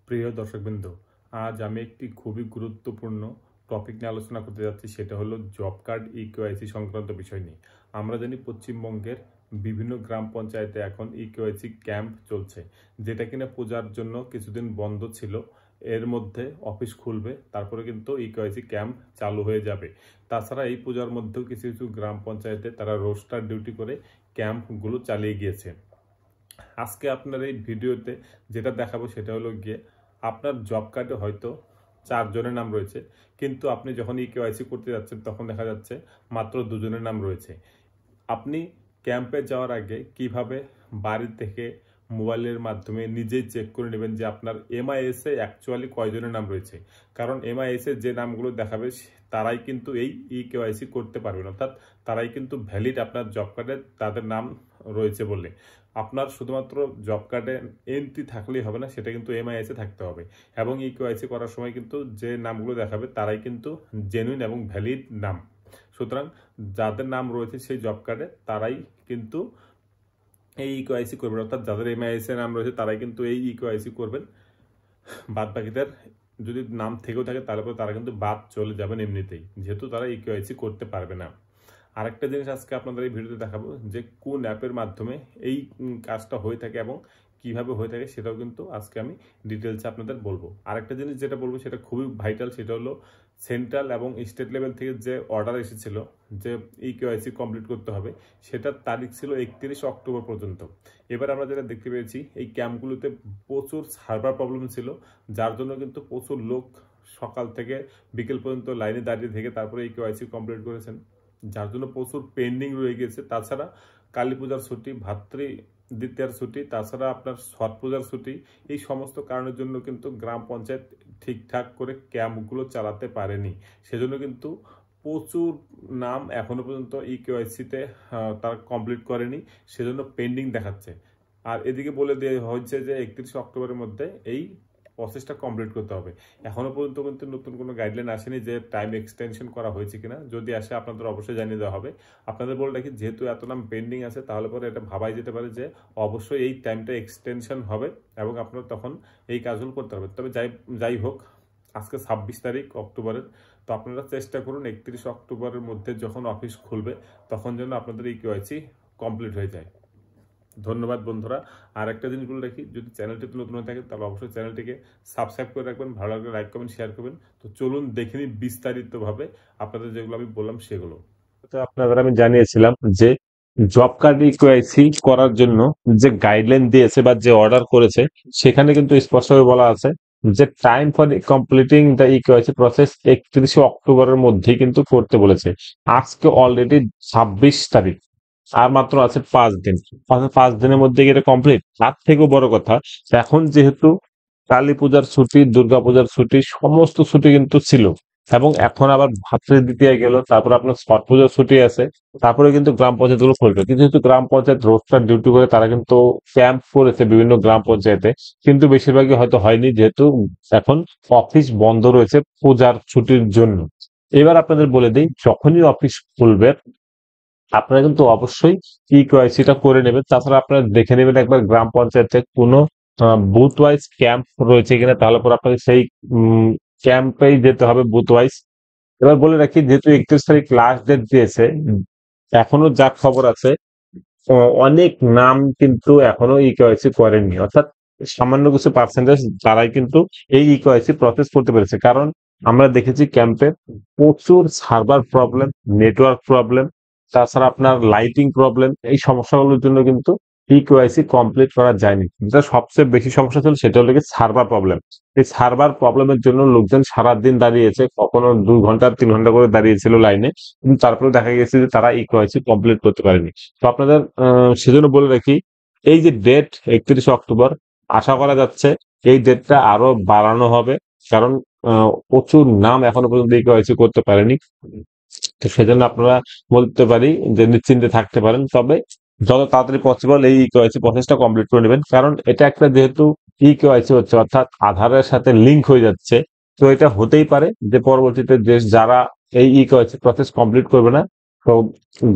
প্রিয় দর্শকবৃন্দ, আজ আমি একটি খুবই গুরুত্বপূর্ণ টপিক নিয়ে আলোচনা করতে যাচ্ছি। সেটা হলো জব কার্ড ইকেওয়াইসি সংক্রান্ত বিষয় নিয়ে। আমরা জানি পশ্চিমবঙ্গের বিভিন্ন গ্রাম পঞ্চায়েতে এখন ইকেওয়াইসি ক্যাম্প চলছে, যেটা কিনা পূজার জন্য কিছুদিন বন্ধ ছিল। এর মধ্যে অফিস খুলবে, তারপরে কিন্তু ইকেওয়াইসি ক্যাম্প চালু হয়ে যাবে। তাছাড়া এই পূজার মধ্যেও কিছু কিছু গ্রাম পঞ্চায়েতে তারা রোস্টার ডিউটি করে ক্যাম্পগুলো চালিয়ে গিয়েছে। আজকে আপনার এই ভিডিওতে যেটা দেখাবো সেটা হলো গিয়ে আপনার জব কার্ডে হয়তো 4 জনের নাম রয়েছে, কিন্তু আপনি যখন ইকেওয়াইসি করতে যাচ্ছেন তখন দেখা যাচ্ছে মাত্র 2 জনের নাম রয়েছে। আপনি ক্যাম্পে যাওয়ার আগে কিভাবে বাড়ি থেকে মোবাইলের মাধ্যমে নিজেই চেক করে নেবেন যে আপনার এমআইএসে অ্যাকচুয়ালি কয়জনের নাম রয়েছে। কারণ এমআইএসে যে নামগুলো দেখাবে তারাই কিন্তু এই ইকেওয়াইসি করতে পারবেন, অর্থাৎ তারাই কিন্তু ভ্যালিড আপনার জব কার্ডে তাদের নাম রয়েছে বলে। আপনার শুধুমাত্র জব কার্ডে এন্ট্রি থাকলেই হবে না, সেটা কিন্তু এমআইএসে থাকতে হবে। এবং ইকেওয়াইসি করার সময় কিন্তু যে নামগুলো দেখাবে তারাই কিন্তু জেনুইন এবং ভ্যালিড নাম। সুতরাং যাদের নাম রয়েছে সেই জব কার্ডে তারাই কিন্তু এই ইকেওয়াইসি করবেন, অর্থাৎ যাদের এমআইএস এর নাম রয়েছে তারাই কিন্তু এই ইকেওয়াইসি করবেন। বাদ বাকিদের যদি নাম থেকেও থাকে তাহলে তারা কিন্তু বাদ চলে যাবেন এমনিতেই, যেহেতু তারা ইকেওয়াইসি করতে পারবে না। আরেকটা জিনিস আজকে আপনাদের এই ভিডিওতে দেখাবো যে কোন অ্যাপের মাধ্যমে এই কাজটা হয়ে থাকে এবং কিভাবে হয়ে থাকে, সেটাও কিন্তু আজকে আমি ডিটেলসে আপনাদের বলবো। আরেকটা জিনিস যেটা বলবো সেটা খুবই ভাইটাল, সেটা হলো সেন্ট্রাল এবং স্টেট লেভেল থেকে যে অর্ডার এসেছিল যে ইকেওয়াইসি কমপ্লিট করতে হবে, সেটার তারিখ ছিল 31 অক্টোবর পর্যন্ত। এবার আমরা যেটা দেখতে পেয়েছি এই ক্যাম্পগুলোতে প্রচুর সার্ভার প্রবলেম ছিল, যার জন্য কিন্তু প্রচুর লোক সকাল থেকে বিকেল পর্যন্ত লাইনে দাঁড়িয়ে থেকে তারপরে ইকেওয়াইসি কমপ্লিট করেছেন, যার জন্য প্রচুর পেন্ডিং রয়ে গেছে। তাছাড়া কালী পূজার ছুটি, ভাতৃ দ্বিতীয়ার ছুটি, তাছাড়া আপনার ছট পূজার ছুটি, এই সমস্ত কারণের জন্য কিন্তু গ্রাম পঞ্চায়েত ঠিকঠাক করে ক্যাম্পগুলো চালাতে পারেনি। সেজন্য কিন্তু প্রচুর নাম এখনো পর্যন্ত ইকেওয়াইসিতে তারা কমপ্লিট করেনি, সেজন্য পেন্ডিং দেখাচ্ছে। আর এদিকে বলে দেওয়া হয়েছে যে 31 অক্টোবরের মধ্যে এই প্রসেসটা কমপ্লিট করতে হবে। এখনো পর্যন্ত কিন্তু নতুন কোনো গাইডলাইন আসেনি যে টাইম এক্সটেনশন করা হয়েছে কিনা। যদি আসে আপনাদের অবশ্যই জানিয়ে দেওয়া হবে। আপনাদের বলে রাখি, যেহেতু এত নাম পেন্ডিং আছে তাহলে পরে এটা ভাবাই যেতে পারে যে অবশ্যই এই টাইমটা এক্সটেনশন হবে এবং আপনারা তখন এই কাজগুলো করতে হবে। তবে যাই হোক, আজকে 26 তারিখ অক্টোবরের, তো আপনারা চেষ্টা করুন 31 অক্টোবরের মধ্যে যখন অফিস খুলবে তখন যেন আপনাদের এই কেওয়াইসি কমপ্লিট হয়ে যায়। ধন্যবাদ বন্ধুরা। আর একটা জিনিস বলে রাখি, যদি চ্যানেলটিতে নতুন হয়ে থাকে তাহলে অবশ্যই চ্যানেলটিকে সাবস্ক্রাইব করে রাখবেন, ভালো লাগলে লাইক কমেন্ট শেয়ার করবেন। তো চলুন দেখে নিই বিস্তারিতভাবে আপনাদের যেগুলো আমি বললাম সেগুলো। তো আপনাদের আমি জানিয়েছিলাম যে জব কার্ড ইকেওয়াইসি করার জন্য যে গাইডলাইন দিয়েছে বা যে অর্ডার করেছে সেখানে কিন্তু স্পষ্টভাবে বলা আছে যে time for completing the eKYC process 31 অক্টোবরের মধ্যেই কিন্তু করতে বলেছে। আজকে অলরেডি 26 তারিখ, আর মাত্র আছে 5 দিন। 5 দিনের মধ্যে এটা কমপ্লিট। তার থেকেও বড় কথা, এখন যেহেতু কালী পূজার ছুটি, দুর্গা পূজার ছুটি, সমস্ত ছুটি কিন্তু ছিল, এবং এখন আবার ভাতৃ দ্বিতীয়া গেল, তারপর আপনার ছট পূজার ছুটি আছে, তারপরে কিন্তু গ্রাম পঞ্চায়েত গুলো খুলবে। কিন্তু যেহেতু গ্রাম পঞ্চায়েত রোস্টার ডিউটি করে তারা কিন্তু ক্যাম্প করেছে বিভিন্ন গ্রাম পঞ্চায়েতে, কিন্তু বেশিরভাগই হয়তো হয়নি, যেহেতু এখন অফিস বন্ধ রয়েছে পূজার ছুটির জন্য। এবার আপনাদের বলে দিই, যখনই অফিস খুলবে আপনারা কিন্তু অবশ্যই ইকেওয়াইসিটা করে নেবেন। তাছাড়া আপনারা দেখে নেবেন একবার গ্রাম পঞ্চায়েতে কোনো বুথ ওয়াইজ ক্যাম্প রয়েছে কিনা, তাহলে পরে আপনাকে সেই ক্যাম্পেই যেতে হবে বুথ ওয়াইজ। এবার বলে রাখি, যেহেতু 31 তারিখ লাস্ট ডেট দিয়েছে, এখনো যা খবর আছে অনেক নাম কিন্তু এখনো ইকেওয়াইসি করেননি, অর্থাৎ সামান্য কিছু পার্সেন্টেজ তারাই কিন্তু এই ইকেওয়াইসি প্রসেস করতে পেরেছে। কারণ আমরা দেখেছি ক্যাম্পে প্রচুর সার্ভার প্রবলেম, নেটওয়ার্ক প্রবলেম, তাছাড়া আপনার লাইটিং প্রবলেম, এই সমস্যাগুলোর জন্য কিন্তু ইকেওয়াইসি কমপ্লিট করা যায়নি। যেটা সবচেয়ে বেশি সমস্যা ছিল সেটা হলো সার্ভার প্রবলেম। এই সার্ভার প্রবলেমের জন্য লোকজন সারাদিন দাঁড়িয়েছে, কখনো 2 ঘন্টা 3 ঘন্টা করে দাঁড়িয়েছিল লাইনে, কিন্তু তারপরে দেখা গেছে যে তারা ইকেওয়াইসি কমপ্লিট করতে পারেনি। তো আপনাদের সেজন্য বলে রাখি, এই যে ডেট 31 অক্টোবর, আশা করা যাচ্ছে এই ডেটটা আরো বাড়ানো হবে। কারণ প্রচুর নাম এখনো পর্যন্ত ইকেওয়াইসি করতে পারেনি। তো সেজন্য আপনারা বলতে পারি যে নিশ্চিন্তে থাকতে পারেন। তবে যত তাড়াতাড়ি পসিবল এই ইকেওয়াইসি প্রসেসটা কমপ্লিট করে নেবেন, কারণ এটা একটা যেহেতু ইকেওয়াইসি হচ্ছে, অর্থাৎ আধারের সাথে লিংক হয়ে যাচ্ছে, তো এটা হতেই পারে যে পরবর্তীতে যারা এই ইকেওয়াইসি প্রসেস কমপ্লিট করবে না তো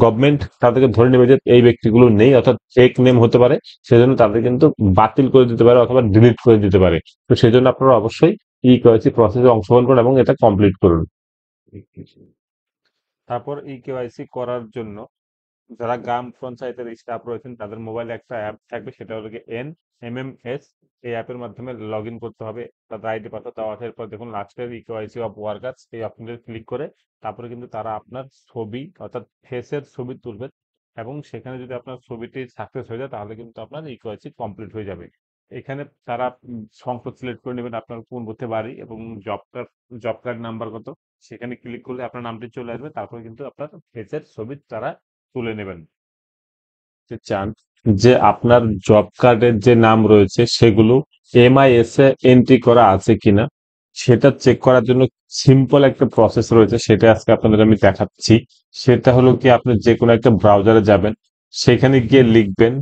গভর্নমেন্ট তাদেরকে ধরে নেবে যে এই ব্যক্তিগুলো নেই, অর্থাৎ ফেক নেম হতে পারে, সেজন্য তাদের কিন্তু বাতিল করে দিতে পারে অথবা ডিলিট করে দিতে পারে। তো সেই জন্য আপনারা অবশ্যই ইকেওয়াইসি প্রসেসে অংশগ্রহণ করুন এবং এটা কমপ্লিট করুন। তারপর ইকেওয়াইসি করার জন্য যারা গ্রাম পঞ্চায়েতের স্টাফ রয়েছেন তাদের মোবাইলে একটা অ্যাপ থাকবে, সেটা হলো কি NMMS। এই অ্যাপের মাধ্যমে লগ ইন করতে হবে, তাদের আইডি পাসওয়ার্ড দেওয়া আছে। এরপর দেখুন লাস্টের ইকেওয়াইসি অফ ওয়ার্কার্স, এই অপশনে ক্লিক করে তারপরে কিন্তু তারা আপনার ছবি অর্থাৎ ফেসের ছবি তুলবে, এবং সেখানে যদি আপনার ছবিটি সাকসেস হয়ে যায় তাহলে কিন্তু আপনার ইকেওয়াইসি কমপ্লিট হয়ে যাবে। এখানে তারা সংখ্যা সিলেক্ট করে নেবেন আপনার কোন বুথে বাড়ি এবং জব কার্ড নাম্বার কত, সেখানে ক্লিক করলে আপনার নামটি চলে আসবে, তারপরে কিন্তু আপনার ফেসের ছবি তারা তুলে নেবেন। চান যে আপনার জব কার্ডের যে নাম রয়েছে সেগুলো MIS এ এন্ট্রি করা আছে কিনা সেটা চেক করার জন্য সিম্পল একটা প্রসেস রয়েছে, সেটা আজকে আপনাদের আমি দেখাচ্ছি। সেটা হলো কি, আপনি যে কোনো একটা ব্রাউজারে যাবেন, সেখানে গিয়ে লিখবেন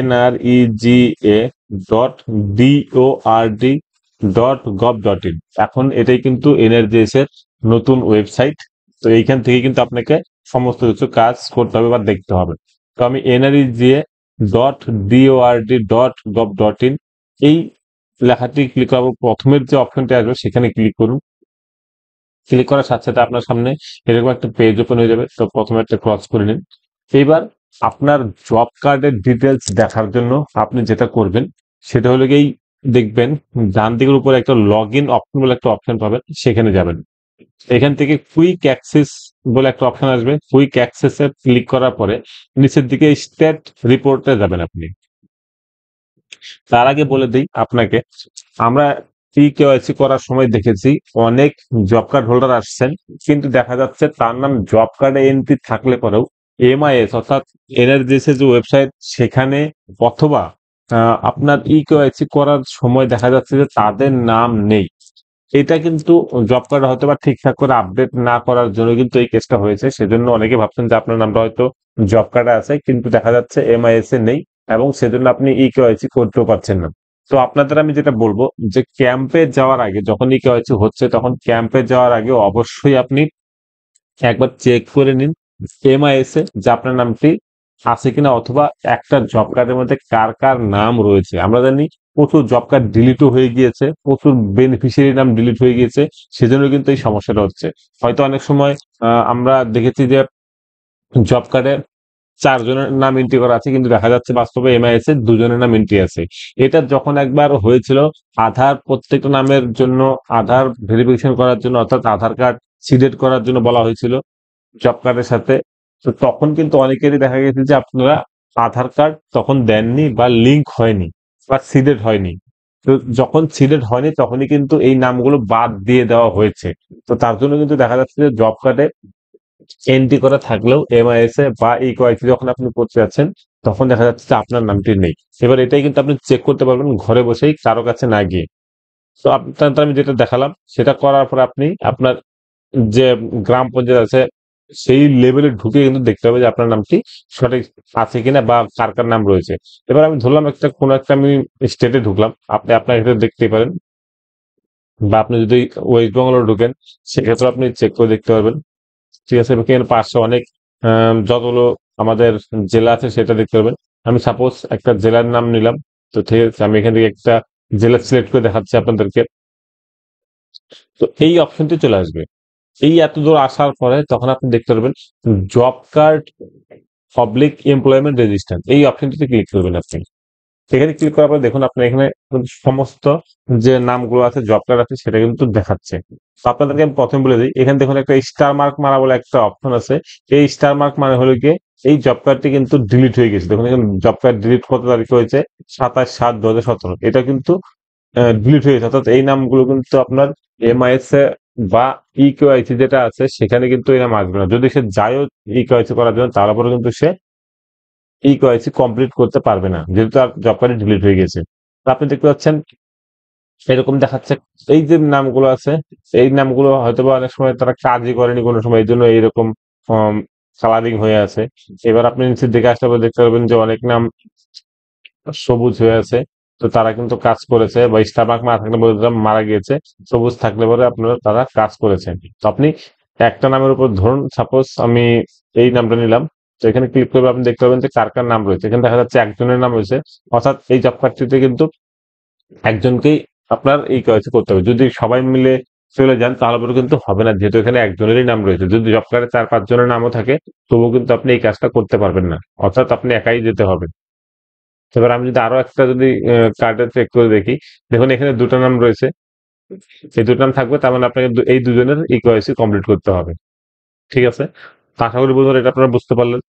NREGA.DORD.gov.in। এখন এটাই কিন্তু NRJS এর নতুন ওয়েবসাইট। তো এইখান থেকে কিন্তু আপনাকে সমস্ত কিছু কাজ করতে হবে বা দেখতে হবে। তো আমি NREGA.DORD.gov.in এই লেখাটি ক্লিক করব, প্রথমের যে অপশনটি আসবে সেখানে ক্লিক করুন। ক্লিক করার সাথে সাথে আপনার সামনে এরকম একটা পেজ ওপেন হয়ে যাবে। তো প্রথমে একটা ক্রস করে নিন। এইবার আপনার জব কার্ডের ডিটেলস দেখার জন্য আপনি যেটা করবেন সেটা হলো গিয়ে দেখবেন ডান দিকের উপরে একটা লগ ইন অপশন বলে একটা অপশন পাবেন, সেখানে যাবেন। এখান থেকে কুইক অ্যাক্সেস বলে একটা অপশন আসবে, কুইক অ্যাক্সেসে ক্লিক করার পরে নিচের দিকে স্টেট রিপোর্টে যাবেন আপনি। তার আগে বলে দিই আপনাকে, আমরা ইকেওয়াইসি করার সময় দেখেছি অনেক জব কার্ড হোল্ডার আসছেন, কিন্তু দেখা যাচ্ছে তার নাম জব কার্ডে এন্ট্রি থাকলে পরেও MIS অর্থাৎ NRJS যে ওয়েবসাইট সেখানে অথবা আপনার ইকেওয়াইসি করার সময় দেখা যাচ্ছে যে তাদের নাম নেই। এটা কিন্তু জব কার্ড হয়তো বা ঠিকঠাক করে আপডেট না করার জন্য কিন্তু এই কেসটা হয়েছে। সেজন্য অনেকে ভাবছেন যে আপনার নামটা হয়তো জব কার্ডে আছে কিন্তু দেখা যাচ্ছে MIS এ নেই, এবং সেজন্য আপনি ইকেওয়াইসি করতেও পারছেন না। তো আপনাদের আমি যেটা বলবো যে ক্যাম্পে যাওয়ার আগে, যখন ইকেওয়াইসি হচ্ছে তখন ক্যাম্পে যাওয়ার আগে অবশ্যই আপনি একবার চেক করে নিন MIS এ যে আপনার নামটি আছে কিনা, অথবা একটা জব কার্ডের মধ্যে কার কার নাম রয়েছে। আমরা জানি প্রচুর জব কার্ড ডিলিটও হয়ে গিয়েছে, প্রচুর বেনিফিশিয়ারি নাম ডিলিট হয়ে গিয়েছে, সেজন্য কিন্তু এই সমস্যাটা হচ্ছে। হয়তো অনেক সময় আমরা দেখেছি যে জব কার্ডে 4 জনের নাম এন্ট্রি করা আছে কিন্তু দেখা যাচ্ছে বাস্তবে MIS এ 2 জনের নাম এন্ট্রি আছে। এটা যখন একবার হয়েছিল আধার প্রত্যেকটা নামের জন্য, আধার ভেরিফিকেশন করার জন্য অর্থাৎ আধার কার্ড সিডেড করার জন্য বলা হয়েছিল জব কার্ডের সাথে। তো তখন কিন্তু অনেকেরই দেখা গেছে যে আপনারা আধার কার্ড তখন দেননি বা লিংক হয়নি বা সিডেড হয়নি। তো যখন সিডেড হয়নি তখনই কিন্তু এই নামগুলো বাদ দিয়ে দেওয়া হয়েছে। তো তার জন্য কিন্তু দেখা যাচ্ছে যে জব কার্ডে এন্ট্রি করা থাকলেও MIS এ বা ইকেওয়াইসি যখন আপনি করতে যাচ্ছেন তখন দেখা যাচ্ছে যে আপনার নামটি নেই। এবার এটাই কিন্তু আপনি চেক করতে পারবেন ঘরে বসেই, কারো কাছে না গিয়ে। তো আপনার আমি যেটা দেখালাম সেটা করার পর আপনি আপনার যে গ্রাম পঞ্চায়েত আছে সেই লেভেলে ঢুকে কিন্তু দেখতে হবে যে আপনার নামটি সঠিক আছে কিনা বা কার কার নাম রয়েছে। এবার আমি ধরলাম কোনো একটা আমি স্টেটে ঢুকলাম, আপনি আপনার ক্ষেত্রে দেখতেই পারেন, বা আপনি যদি ওয়েস্ট বেঙ্গলে ঢুকেন সেক্ষেত্রে আপনি চেক করে দেখতে পারবেন। ঠিক আছে, এখানে পাশে অনেক যতগুলো আমাদের জেলা আছে সেটা দেখতে পারবেন। আমি সাপোজ একটা জেলার নাম নিলাম। তো ঠিক আছে, আমি এখান থেকে একটা জেলা সিলেক্ট করে দেখাচ্ছি আপনাদেরকে। তো এই অপশনটি চলে আসবে। এই এত দূর আসার পরে তখন আপনি দেখতে পারবেন job card public employment register, এই অপশনটিতে ক্লিক করবেন আপনি। সেখানে ক্লিক করার পর দেখুন আপনার এখানে সমস্ত যে নামগুলো আছে জব কার্ড আছে সেটা কিন্তু দেখাচ্ছে। তো আপনাদেরকে আমি প্রথমে বলে দিই, এখানে দেখুন একটা স্টার মার্ক মারা বলে একটা অপশন আছে। এই স্টার মার্ক মানে হলো গিয়ে এই জব কার্ডটি কিন্তু ডিলিট হয়ে গেছে। দেখুন এখানে জব কার্ড ডিলিট কত তারিখ হয়েছে, 27/7/2017। এটা কিন্তু ডিলিট হয়ে গেছে, অর্থাৎ এই নামগুলো কিন্তু আপনার MIS এ বা ইকেওয়াইসি যেটা আছে সেখানে কিন্তু এই নাম আসবে না। যদি সে যায়ও ইকেওয়াইসি করার জন্য তারপরে কিন্তু সে ইকেওয়াইসি কমপ্লিট করতে পারবে না, যেহেতু তার জব কার্ড ডিলিট হয়ে গেছে। তো আপনি দেখতে পাচ্ছেন এরকম দেখাচ্ছে। এই যে নামগুলো আছে এই নামগুলো হয়তোবা অনেক সময় তারা কাজই করেনি কোনো সময়, এই জন্য এইরকম কালারিং হয়ে আছে। এবার আপনি নিচের দিকে আসলে পরে দেখতে পারবেন যে অনেক নাম সবুজ হয়ে আছে। তো তারা কিন্তু কাজ করেছে, বা স্টার মার্ক না থাকলে বলতে মারা গিয়েছে, সবুজ থাকলে পরে আপনারা তারা কাজ করেছেন। তো আপনি একটা নামের উপর ধরুন সাপোজ আমি এই নামটা নিলাম, তো এখানে ক্লিক করবে আপনি দেখতে পাবেন যে কার কার নাম রয়েছে। এখানে দেখা যাচ্ছে একজনের নাম রয়েছে, অর্থাৎ এই জব কার্ডটিতে কিন্তু একজনকেই আপনার এই কেওয়াইসি করতে হবে। যদি সবাই মিলে চলে যান তাহলে পরে কিন্তু হবে না, যেহেতু এখানে একজনেরই নাম রয়েছে। যদি জব কার্ডে 4-5 জনের নামও থাকে তবুও কিন্তু আপনি এই কাজটা করতে পারবেন না, অর্থাৎ আপনি একাই যেতে হবে। এবার আমি যদি আরো একটা যদি কার্ডে চেক করে দেখি, দেখুন এখানে দুটো নাম রয়েছে, এই দুটো নাম থাকবে, তার মানে আপনাকে এই দুজনের ইকেওয়াইসি কমপ্লিট করতে হবে। ঠিক আছে, তো আশা করি বন্ধুরা এটা আপনারা বুঝতে পারলেন।